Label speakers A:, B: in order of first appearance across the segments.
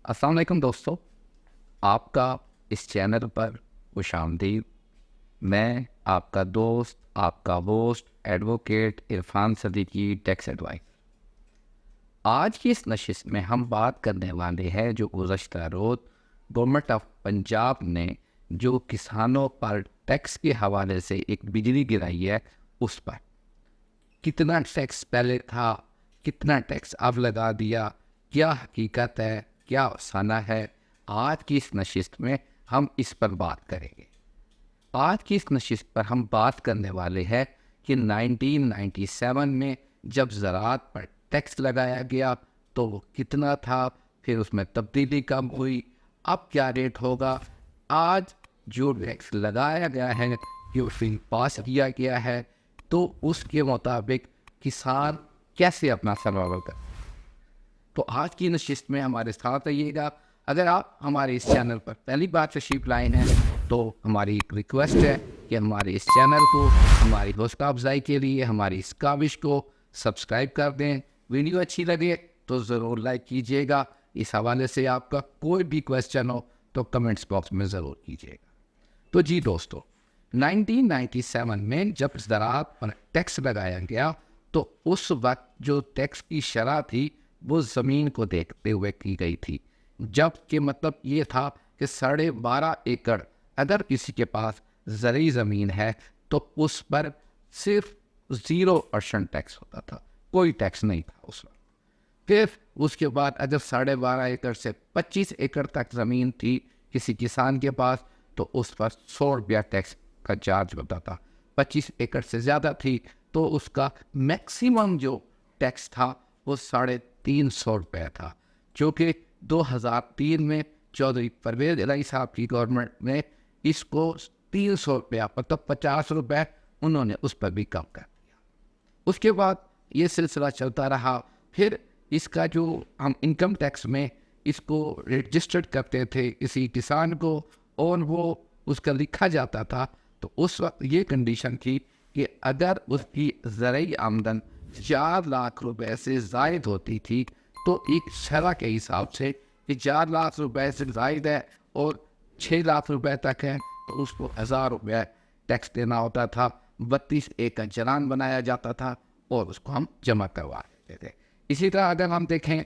A: अस्सलाम वालेकुम दोस्तों, आपका इस चैनल पर खुशामदीद। मैं आपका दोस्त, आपका host, advocate Irfan Siddiqui, tax advice. आज की इस नशिस्त में हम बात करने वाले हैं जो गुज़श्ता रोज़ गवर्नमेंट ऑफ पंजाब ने जो किसानों पर टैक्स के हवाले से एक बिजली गिराई है उस पर। कितना टैक्स पहले था, कितना टैक्स अब लगा दिया, क्या हकीकत है, क्या अफसाना है, आज की इस नशिस्त में हम इस पर बात करेंगे। आज की इस नशिस्त पर हम बात करने वाले हैं कि 1997 में जब ज़राअत पर टैक्स लगाया गया तो वो कितना था, फिर उसमें तब्दीली कब हुई, अब क्या रेट होगा। आज जो टैक्स लगाया गया है, जो बिल पास किया गया है, तो उसके मुताबिक किसान कैसे अपना सर्वाइवल कर। तो आज की नशिस्त में हमारे साथ रहिएगा। अगर आप हमारे इस चैनल पर पहली बार तशरीफ लाए हैं तो हमारी एक रिक्वेस्ट है कि हमारे इस चैनल को हमारी हौसला अफजाई के लिए हमारी इस काविश को सब्सक्राइब कर दें। वीडियो अच्छी लगे तो ज़रूर लाइक कीजिएगा। इस हवाले से आपका कोई भी क्वेश्चन हो तो कमेंट्स बॉक्स में ज़रूर कीजिएगा। तो जी दोस्तों, 1997 में जब ज़राअत पर टैक्स लगाया गया तो उस वक्त जो टैक्स की शरह थी वो ज़मीन को देखते हुए की गई थी। जबकि मतलब ये था कि 12.5 एकड़ अगर किसी के पास ज़रूरी ज़मीन है तो उस पर सिर्फ 0% टैक्स होता था, कोई टैक्स नहीं था उस वक्त। फिर उसके बाद अगर 12.5 एकड़ से 25 एकड़ तक ज़मीन थी किसी किसान के पास तो उस पर 100 रुपया टैक्स का चार्ज होता था। 25 एकड़ से ज़्यादा थी तो उसका मैक्सिमम जो टैक्स था वो 350 रुपये था, जो कि 2003 में चौधरी परवेज़ इलाही साहब की गवर्नमेंट ने इसको 300 रुपया मतलब 50 रुपये उन्होंने उस पर भी कम कर दिया। उसके बाद ये सिलसिला चलता रहा। फिर इसका जो हम इनकम टैक्स में इसको रजिस्टर्ड करते थे किसी किसान को और वो उसका लिखा जाता था, तो उस वक्त ये कंडीशन थी कि अगर उसकी ज़रूरी आमदन 4 लाख रुपए से ज़ायद होती थी तो एक शरह के हिसाब से कि 4 लाख रुपए से ज़ायद है और 6 लाख रुपए तक है तो उसको 1000 रुपये टैक्स देना होता था। 32A का चालान बनाया जाता था और उसको हम जमा करवा देते थे। इसी तरह अगर हम देखें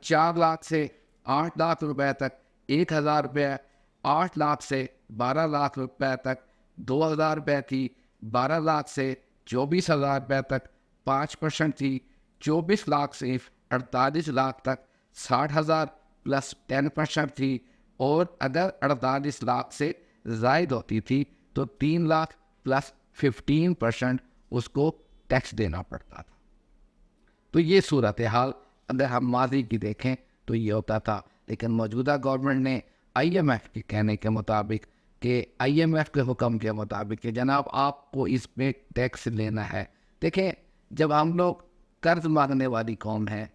A: 4 लाख से 8 लाख रुपए तक 1000 रुपये, 8 लाख से 12 लाख रुपए तक 2000 रुपये थी, 12 लाख से 24,000 रुपये तक 5% थी, 24 लाख से 48 लाख तक 60,000 प्लस 10% थी, और अगर 48 लाख से ज़ायद होती थी तो 3 लाख प्लस 15% उसको टैक्स देना पड़ता था। तो ये सूरत हाल अगर हम माजी की देखें तो ये होता था। लेकिन मौजूदा गवर्नमेंट ने IMF के कहने के मुताबिक कि IMF के हुक्म के मुताबिक कि जनाब आपको इस पे टैक्स लेना है। देखें, जब हम लोग कर्ज मांगने वाली कौम है,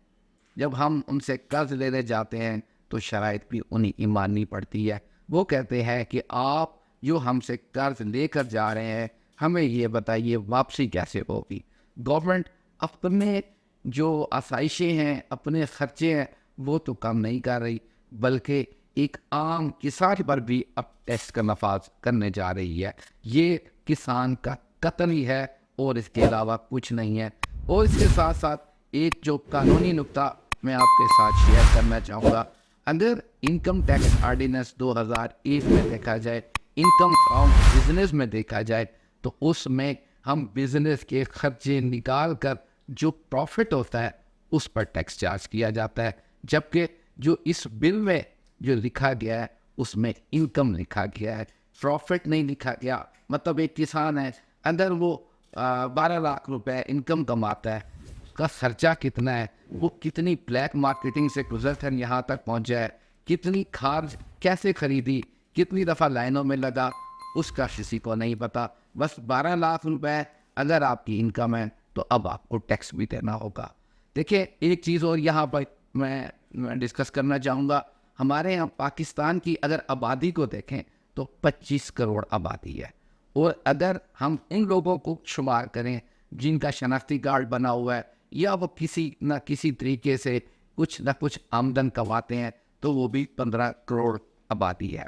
A: जब हम उनसे कर्ज लेने जाते हैं तो शराइत भी उन्हीं की माननी पड़ती है। वो कहते हैं कि आप जो हमसे कर्ज लेकर जा रहे हैं हमें ये बताइए वापसी कैसे होगी। गवर्नमेंट अपने जो आसाइशें हैं, अपने ख़र्चे हैं, वो तो कम नहीं कर रही बल्कि एक आम किसान पर भी अब टैक्स का नफाज करने जा रही है। ये किसान का कत्ल ही है और इसके अलावा कुछ नहीं है। और इसके साथ साथ एक जो कानूनी नुक्ता मैं आपके साथ शेयर करना चाहूँगा, अगर इनकम टैक्स ऑर्डिनेंस 2001 में देखा जाए, इनकम फ्रॉम बिजनेस में देखा जाए, तो उसमें हम बिजनेस के खर्चे निकाल कर जो प्रॉफिट होता है उस पर टैक्स चार्ज किया जाता है। जबकि जो इस बिल में जो लिखा गया है उसमें इनकम लिखा गया है, प्रॉफिट नहीं लिखा गया। मतलब एक किसान है, अगर वो 12 लाख रुपए इनकम कमाता है, उसका खर्चा कितना है, वो कितनी ब्लैक मार्केटिंग से गुजर कर यहाँ तक पहुँचा है, कितनी खाद कैसे खरीदी, कितनी दफ़ा लाइनों में लगा, उसका किसी को नहीं पता। बस 12 लाख रुपए अगर आपकी इनकम है तो अब आपको टैक्स भी देना होगा। देखिए, एक चीज़ और यहाँ पर मैं डिस्कस करना चाहूँगा। हमारे यहाँ पाकिस्तान की अगर आबादी को देखें तो 25 करोड़ आबादी है, और अगर हम इन लोगों को शुमार करें जिनका शनाख्ती कार्ड बना हुआ है या वो किसी न किसी तरीके से कुछ न कुछ आमदन कमाते हैं, तो वो भी 15 करोड़ आबादी है,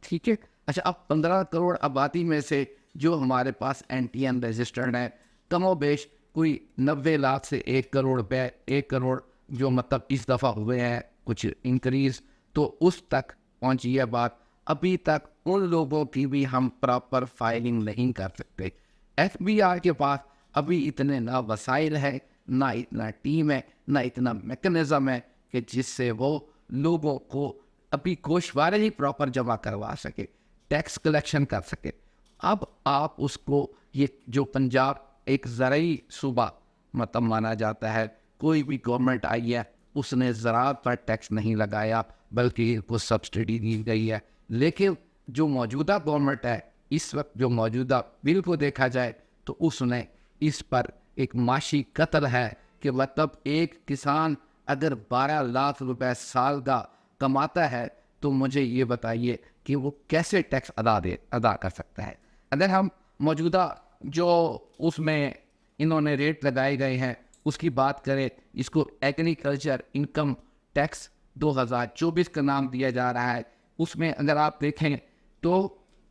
A: ठीक है। अच्छा, अब 15 करोड़ आबादी में से जो हमारे पास NTN रजिस्टर्ड है कमोबेश कोई 90 लाख से 1 करोड़ रुपए, 1 करोड़ जो मतलब इस दफ़ा हुए हैं कुछ इंक्रीज, तो उस तक पहुंची है बात। अभी तक उन लोगों की भी हम प्रॉपर फाइलिंग नहीं कर सकते। FBI के पास अभी इतने ना वसाइल है, ना इतना टीम है, ना इतना मैकेनिज्म है कि जिससे वो लोगों को अभी गोशवारे ही प्रॉपर जमा करवा सके, टैक्स कलेक्शन कर सके। अब आप उसको, ये जो पंजाब एक ज़राई सूबा मतलब माना जाता है, कोई भी गवर्नमेंट आई है उसने ज़राअत पर टैक्स नहीं लगाया बल्कि उसको सब्सिडी दी गई है। लेकिन जो मौजूदा गवर्नमेंट है इस वक्त, जो मौजूदा बिल को देखा जाए तो उसने इस पर एक माशी कत्ल है कि मतलब एक किसान अगर 12 लाख रुपए साल का कमाता है तो मुझे ये बताइए कि वो कैसे टैक्स अदा कर सकता है। अगर हम मौजूदा जो उसमें इन्होंने रेट लगाए गए हैं उसकी बात करें, इसको एग्रीकल्चर इनकम टैक्स 2024 का नाम दिया जा रहा है। उसमें अगर आप देखें तो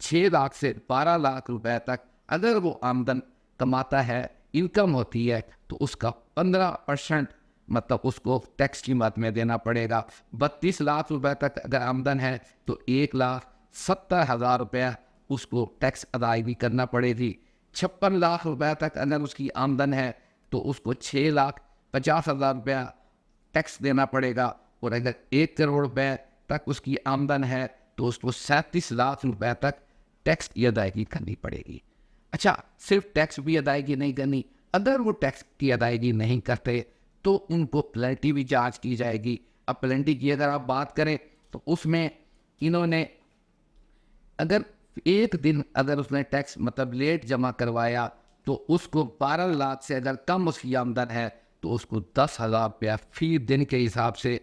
A: 6 लाख से 12 लाख रुपए तक अगर वो आमदन कमाता है, इनकम होती है, तो उसका 15% मतलब उसको टैक्स की मद में देना पड़ेगा। 32 लाख रुपए तक अगर आमदन है तो 1,70,000 रुपया उसको टैक्स अदायगी करना पड़ेगी। 56 लाख रुपए तक अगर उसकी आमदन है तो उसको 6,50,000 रुपया टैक्स देना पड़ेगा। और अगर 1 करोड़ रुपए तक उसकी आमदन है तो उसको 37 लाख रुपए तक टैक्स की अदायगी करनी पड़ेगी। अच्छा, सिर्फ टैक्स भी अदायगी नहीं करनी, अगर वो टैक्स की अदायगी नहीं करते तो उनको पेनल्टी भी चार्ज की जाएगी। अब पेनल्टी की अगर आप बात करें तो उसमें इन्होंने अगर एक दिन अगर उसने टैक्स मतलब लेट जमा करवाया तो उसको 12 लाख से अगर कम उसकी आमदन है तो उसको 10,000 रुपया फी दिन के हिसाब से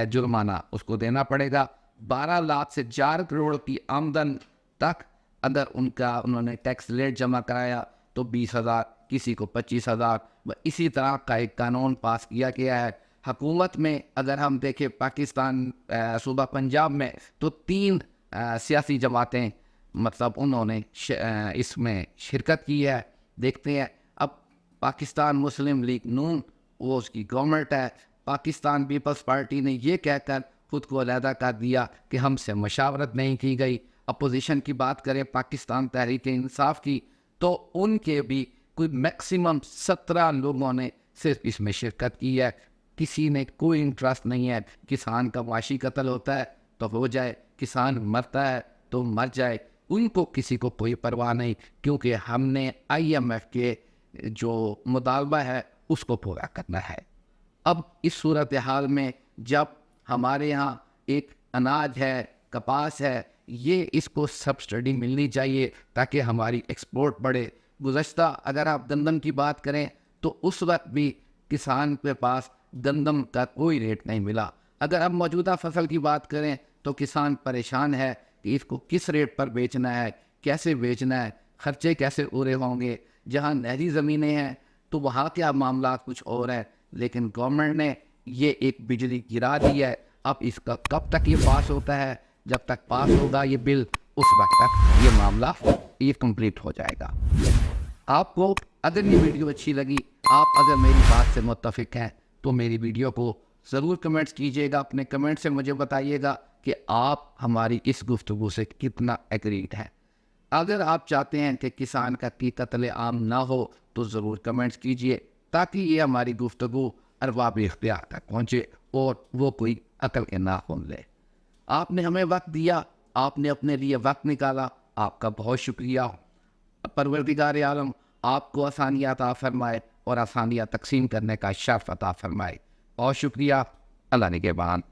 A: जुर्माना उसको देना पड़ेगा। 12 लाख से 4 करोड़ की आमदन तक अगर उन्होंने टैक्स लेट जमा कराया तो 20,000, किसी को 25,000, इसी तरह का एक कानून पास किया गया है। हुकूमत में अगर हम देखें पाकिस्तान सूबा पंजाब में तो 3 सियासी जमातें मतलब उन्होंने इसमें शिरकत की है। देखते हैं अब पाकिस्तान मुस्लिम लीग नून वो उसकी गवर्नमेंट है, पाकिस्तान पीपल्स पार्टी ने ये कहकर खुद को अलहदा कर दिया कि हमसे मशावरत नहीं की गई। अपोजिशन की बात करें पाकिस्तान तहरीक इंसाफ की तो उनके भी कोई मैक्सिमम 17 लोगों ने सिर्फ इसमें शिरकत की है। किसी ने कोई इंटरेस्ट नहीं है, किसान का माशी कत्ल होता है तो हो जाए, किसान मरता है तो मर जाए, उनको किसी को कोई परवाह नहीं, क्योंकि हमने IMF के जो मुतालबा है उसको पूरा करना है। अब इस सूरत हाल में जब हमारे यहाँ एक अनाज है, कपास है, ये इसको सब्सिडी मिलनी चाहिए ताकि हमारी एक्सपोर्ट बढ़े। गुज़श्ता अगर आप गंदम की बात करें तो उस वक्त भी किसान के पास गंदम का कोई रेट नहीं मिला। अगर अब मौजूदा फसल की बात करें तो किसान परेशान है कि इसको किस रेट पर बेचना है, कैसे बेचना है, खर्चे कैसे पूरे होंगे। जहाँ नहरी ज़मीनें हैं तो वहाँ क्या मामला कुछ और है, लेकिन गवर्नमेंट ने ये एक बिजली गिरा दी है। अब इसका कब तक ये पास होता है, जब तक पास होगा ये बिल उस वक्त तक ये मामला ये कंप्लीट हो जाएगा। आपको अगर ये वीडियो अच्छी लगी, आप अगर मेरी बात से मुत्तफिक हैं तो मेरी वीडियो को ज़रूर कमेंट्स कीजिएगा। अपने कमेंट से मुझे बताइएगा कि आप हमारी इस गुफ्तगू से कितना एग्रीड हैं। अगर आप चाहते हैं कि किसान का कत्ल आम ना हो तो ज़रूर कमेंट्स कीजिए ताकि ये हमारी गुफ्तगू अरबाब इख्तियार तक पहुँचे और वो कोई अकल के नाखून ले। आपने हमें वक्त दिया, आपने अपने लिए वक्त निकाला, आपका बहुत शुक्रिया। परवरदिगार आलम आपको आसानियाँ अता फरमाए और आसानियाँ तकसीम करने का शर्फ अता फरमाए। बहुत शुक्रिया। अल्लाह निगहबान।